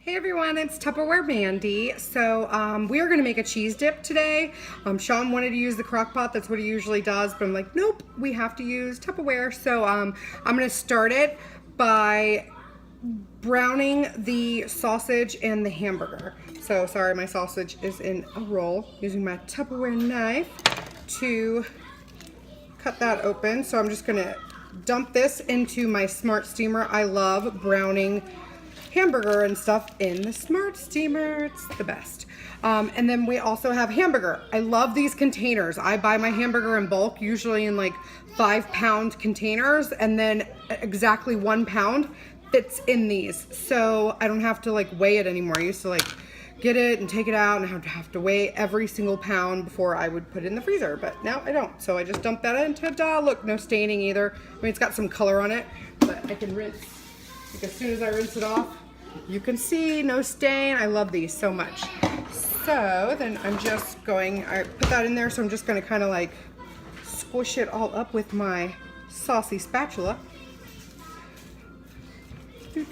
Hey everyone, it's TupperwareMandi. So we are going to make a cheese dip today. Sean wanted to use the crock pot, that's what he usually does, but I'm like, nope, we have to use Tupperware. So I'm going to start it by browning the sausage and the hamburger. So sorry, my sausage is in a roll, using my Tupperware knife to cut that open. So I'm just going to dump this into my smart steamer. I love browning hamburger and stuff in the smart steamer. It's the best. And then we also have hamburger. I love these containers. I buy my hamburger in bulk, usually in like 5-pound containers, and then exactly 1 pound fits in these. So I don't have to like weigh it anymore. I used to like get it and take it out and have to weigh every single pound before I would put it in the freezer, but now I don't. So I just dump that in. Ta-da! Look, no staining either. I mean, it's got some color on it, but I can rinse. Like as soon as I rinse it off, you can see no stain. I love these so much. So then I'm just going, I put that in there, so I'm just going to kind of like squish it all up with my saucy spatula. This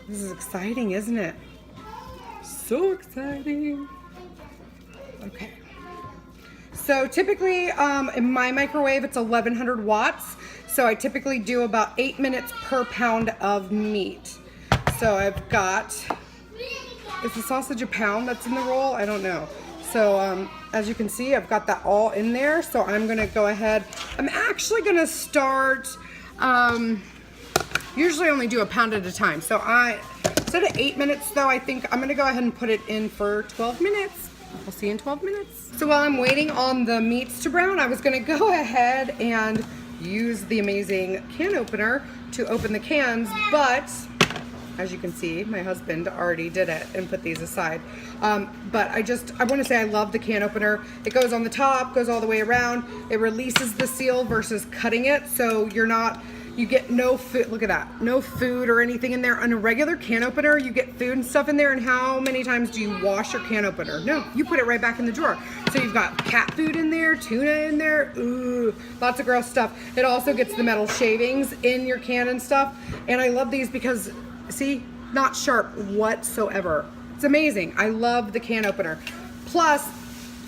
is exciting, isn't it? So exciting. Okay. So typically in my microwave, it's 1100 watts. So I typically do about 8 minutes per pound of meat. So I've got, is the sausage a pound that's in the roll? I don't know. So as you can see, I've got that all in there. So I'm gonna go ahead. I'm actually gonna start, usually only do a pound at a time. So instead of 8 minutes though, I think I'm gonna go ahead and put it in for 12 minutes. We'll see you in 12 minutes. So while I'm waiting on the meats to brown, I was gonna go ahead and use the amazing can opener to open the cans, but as you can see, my husband already did it and put these aside. But I want to say I love the can opener. It goes on the top, goes all the way around. It releases the seal versus cutting it, so you get no food, look at that, no food or anything in there. On a regular can opener, you get food and stuff in there, and how many times do you wash your can opener? No, you put it right back in the drawer. So you've got cat food in there, tuna in there, ooh, lots of gross stuff. It also gets the metal shavings in your can and stuff, and I love these because, see, not sharp whatsoever. It's amazing. I love the can opener. Plus,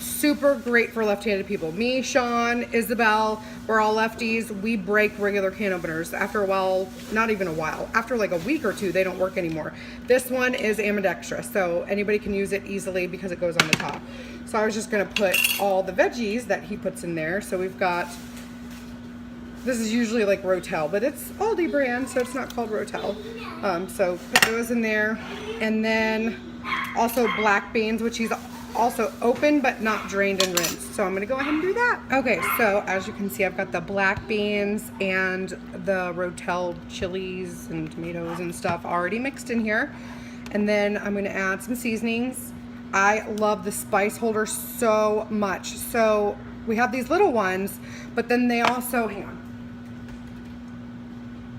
super great for left-handed people. Me, Sean, Isabel, we're all lefties. We break regular can openers after a while, not even a while, after like a week or two, they don't work anymore. This one is ambidextrous, so anybody can use it easily because it goes on the top. So I was just gonna put all the veggies that he puts in there. So we've got, this is usually like Rotel, but it's Aldi brand, so it's not called Rotel. So put those in there. And then also black beans, which he's also open but not drained and rinsed. So I'm gonna go ahead and do that. Okay, so as you can see, I've got the black beans and the Rotel chilies and tomatoes and stuff already mixed in here. And then I'm gonna add some seasonings. I love the spice holder so much. So we have these little ones, but then they also, hang on.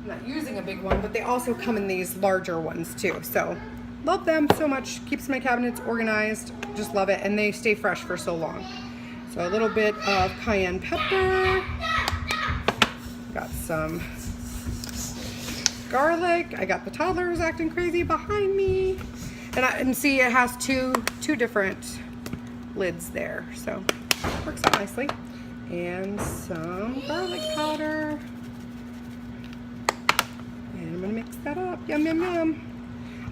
I'm not using a big one, but they also come in these larger ones too. So love them so much. Keeps my cabinets organized. Just love it. And they stay fresh for so long. So a little bit of cayenne pepper. Got some garlic. I got the toddlers acting crazy behind me. And see, it has two different lids there. So works out nicely. And some garlic powder. And I'm gonna mix that up. Yum, yum, yum.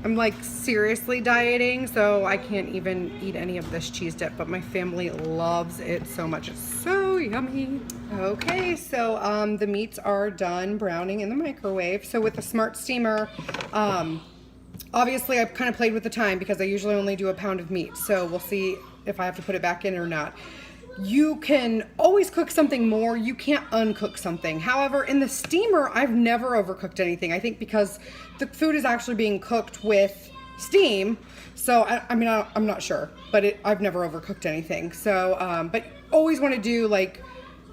I'm like seriously dieting, so I can't even eat any of this cheese dip, but my family loves it so much. It's so yummy. Okay, so the meats are done browning in the microwave. So with the smart steamer, obviously I've kind of played with the time because I usually only do a pound of meat. So we'll see if I have to put it back in or not. You can always cook something more. You can't uncook something. However, in the steamer, I've never overcooked anything. I think because the food is actually being cooked with steam. So, I mean, I'm not sure, but I've never overcooked anything. So, but always want to do like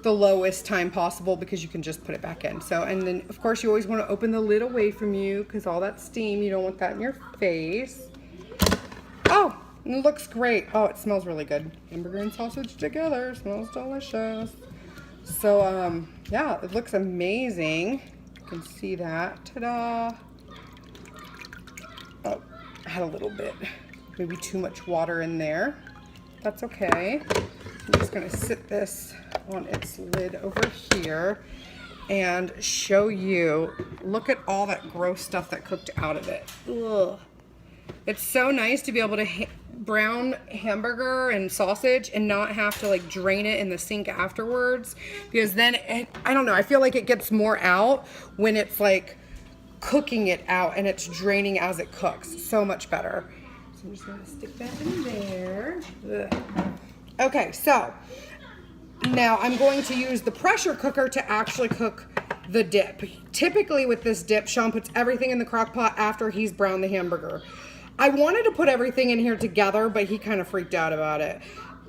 the lowest time possible because you can just put it back in. So, and then of course you always want to open the lid away from you because all that steam, you don't want that in your face. Oh! It looks great. Oh, it smells really good. Hamburger and sausage together. Smells delicious. So, yeah, it looks amazing. You can see that. Ta-da! Oh, I had a little bit, maybe too much water in there. That's okay. I'm just gonna sit this on its lid over here and show you, look at all that gross stuff that cooked out of it. Ugh. It's so nice to be able to brown hamburger and sausage and not have to like drain it in the sink afterwards, because then I don't know, I feel like it gets more out when it's like cooking it out and it's draining as it cooks. So much better. So I'm just gonna stick that in there. Ugh. Okay, so now I'm going to use the pressure cooker to actually cook the dip. Typically with this dip, Sean puts everything in the crock pot after he's browned the hamburger. I wanted to put everything in here together, but he kind of freaked out about it.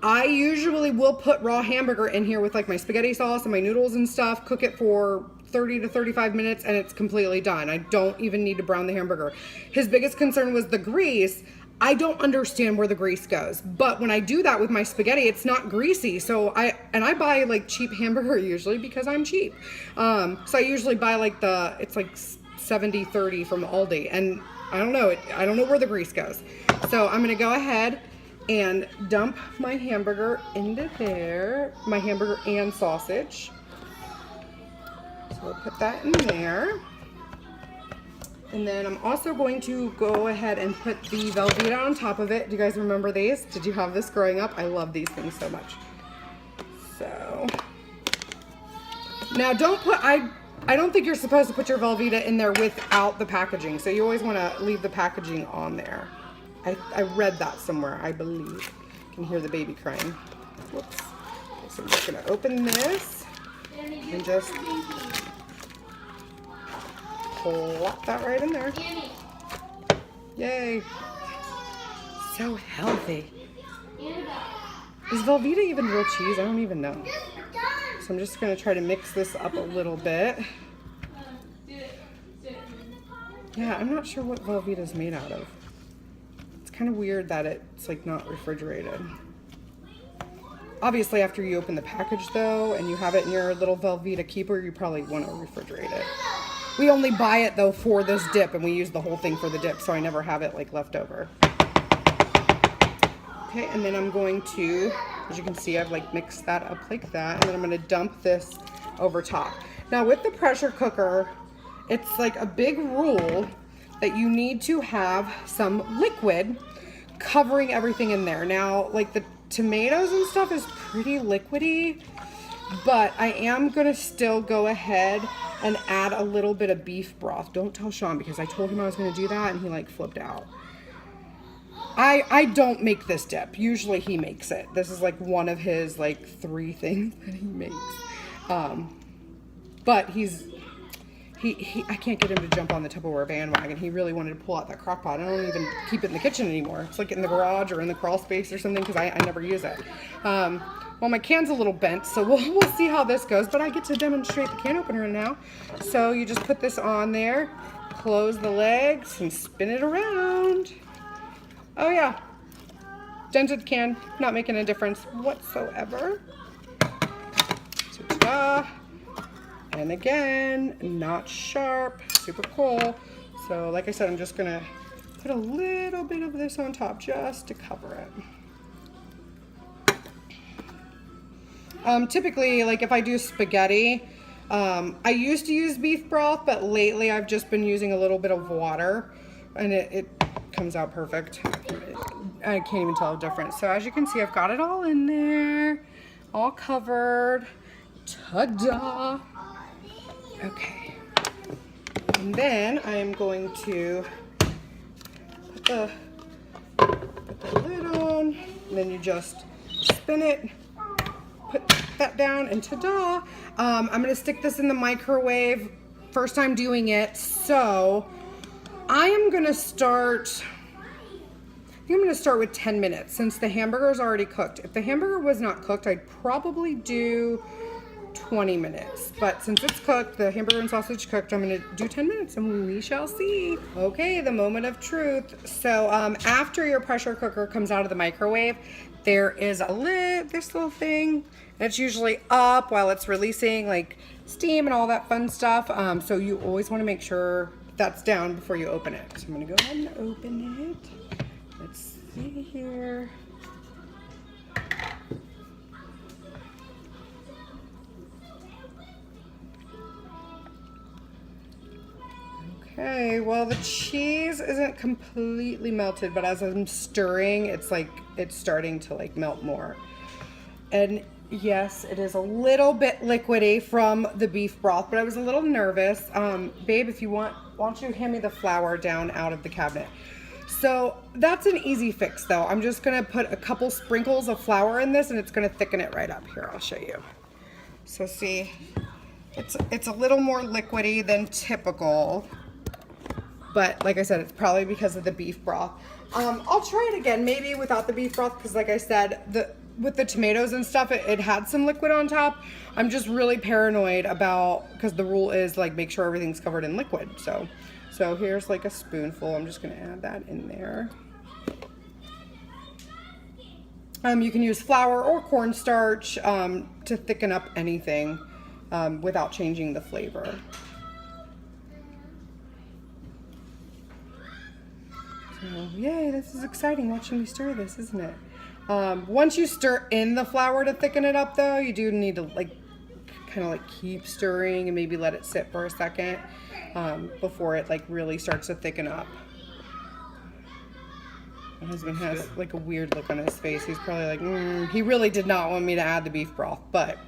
I usually will put raw hamburger in here with like my spaghetti sauce and my noodles and stuff, cook it for 30 to 35 minutes, and it's completely done. I don't even need to brown the hamburger. His biggest concern was the grease. I don't understand where the grease goes, but when I do that with my spaghetti, it's not greasy. So I buy like cheap hamburger usually because I'm cheap. So I usually buy like it's like 70-30 from Aldi, and I don't know where the grease goes. So I'm gonna go ahead and dump my hamburger into there, my hamburger and sausage. So we'll put that in there. And then I'm also going to go ahead and put the Velveeta on top of it. Do you guys remember these? Did you have this growing up? I love these things so much. So now I don't think you're supposed to put your Velveeta in there without the packaging. So you always want to leave the packaging on there. I read that somewhere, I believe. You can hear the baby crying. Whoops. Okay, so I'm just going to open this and just plop that right in there. Yay. So healthy. Is Velveeta even real cheese? I don't even know. So I'm just going to try to mix this up a little bit. Yeah, I'm not sure what Velveeta is made out of. It's kind of weird that it's like not refrigerated. Obviously after you open the package though and you have it in your little Velveeta keeper, you probably want to refrigerate it. We only buy it though for this dip, and we use the whole thing for the dip, so I never have it like left over. Okay, and then I'm going to, as you can see, I've like mixed that up like that, and then I'm going to dump this over top. Now with the pressure cooker, it's like a big rule that you need to have some liquid covering everything in there. Now, like the tomatoes and stuff is pretty liquidy, but I am gonna still go ahead and add a little bit of beef broth. Don't tell Sean, because I told him I was gonna do that and he like flipped out. I don't make this dip. Usually he makes it. This is like one of his like 3 things that he makes. But I can't get him to jump on the Tupperware bandwagon. He really wanted to pull out that crock pot. I don't even keep it in the kitchen anymore. It's like in the garage or in the crawl space or something, because I never use it. Well, my can's a little bent, so we'll see how this goes, but I get to demonstrate the can opener now. So you just put this on there, close the legs, and spin it around. Oh yeah, dented can, not making a difference whatsoever. So ta-da. And again, not sharp, super cool. So like I said, I'm just gonna put a little bit of this on top just to cover it. Typically, like if I do spaghetti, I used to use beef broth, but lately I've just been using a little bit of water, and it comes out perfect. I can't even tell the difference. So as you can see, I've got it all in there, all covered. Ta-da! Okay, and then I am going to put the lid on, and then you just spin it, put that down, and ta-da! I'm going to stick this in the microwave, first time doing it, so I am going to start, I'm going to start with 10 minutes since the hamburger is already cooked. If the hamburger was not cooked, I'd probably do 20 minutes, but since it's cooked, the hamburger and sausage cooked, I'm going to do 10 minutes and we shall see. Okay, the moment of truth. So after your pressure cooker comes out of the microwave, there is a lid, this little thing. It's usually up while it's releasing like steam and all that fun stuff. So you always want to make sure that's down before you open it. So I'm gonna go ahead and open it. Let's see here. Okay, well the cheese isn't completely melted, but as I'm stirring, it's like it's starting to like melt more. And yes, it is a little bit liquidy from the beef broth, but I was a little nervous. Babe, if you want, why don't you hand me the flour down out of the cabinet? So that's an easy fix though. I'm just gonna put a couple sprinkles of flour in this and it's gonna thicken it right up. Here, I'll show you. So see, it's a little more liquidy than typical. But like I said, it's probably because of the beef broth. I'll try it again, maybe without the beef broth, because like I said, with the tomatoes and stuff, it had some liquid on top. I'm just really paranoid about, because the rule is like make sure everything's covered in liquid. So here's like a spoonful. I'm just gonna add that in there. You can use flour or cornstarch to thicken up anything without changing the flavor. So, yay, this is exciting watching me stir this, isn't it? Once you stir in the flour to thicken it up though, you do need to like kind of like keep stirring and maybe let it sit for a second before it like really starts to thicken up. My husband has like a weird look on his face. He's probably like, he really did not want me to add the beef broth, but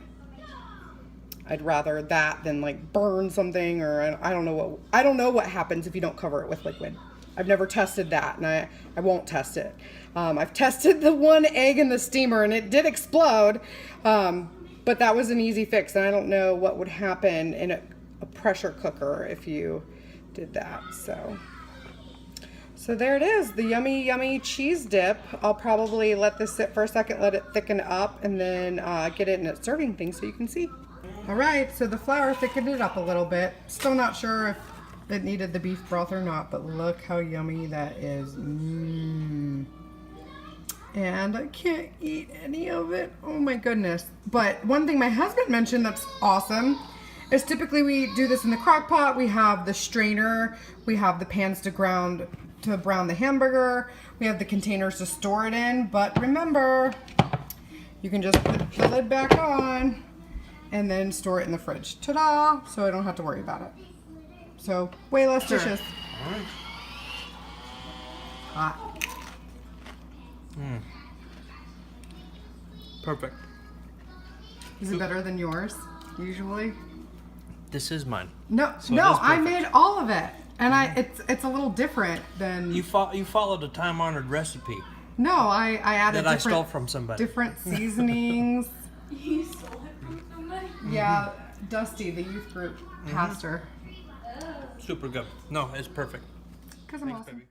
I'd rather that than like burn something, or I don't know what happens if you don't cover it with liquid. I've never tested that, and I won't test it. I've tested the one egg in the steamer, and it did explode, but that was an easy fix, and I don't know what would happen in a pressure cooker if you did that. So there it is, the yummy, yummy cheese dip. I'll probably let this sit for a second, let it thicken up, and then get it in a serving thing so you can see. All right, so the flour thickened it up a little bit. Still not sure if it needed the beef broth or not, but look how yummy that is. And I can't eat any of it. Oh my goodness. But one thing my husband mentioned that's awesome is typically we do this in the crock pot. We have the strainer, we have the pans to brown the hamburger, we have the containers to store it in, but remember, you can just put the lid back on and then store it in the fridge. Ta-da! So I don't have to worry about it. So, way less dishes. All right. Hot. Perfect. Is it better than yours, usually? This is mine. No, So no, it is I perfect. made all of it. And it's a little different than... You followed a time-honored recipe No, I added that I stole from somebody. different seasonings. You stole it from somebody? Yeah, Dusty, the youth group pastor. Super good. No, it's perfect. Because I'm Thanks, awesome. baby.